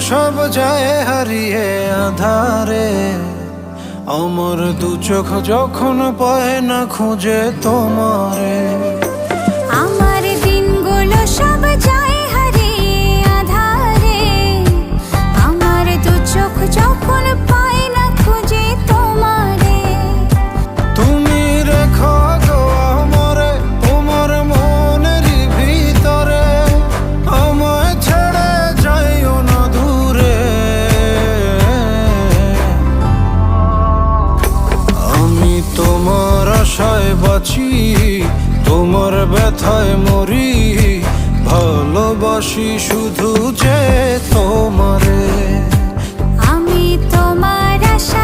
সব যায় হারিয়ে আধারে, আমার দু চোখ যখন পায় না খুঁজে তোমারে। আমার দিনগুলো সব যায় হারিয়ে আঁধারে, আমার দু চোখ যখন পায় না খুঁজে তোমারে। তুমি রেখো গো আমারে তোমার মনের ভিতরে, আমায় ছেড়ে যাইও না দূরে। আমি তোমার আশায় বাঁচি, তোমার ব্যথায় মরি, ভালোবাসি শুধু যে তোমারে। আমি তোমার আশা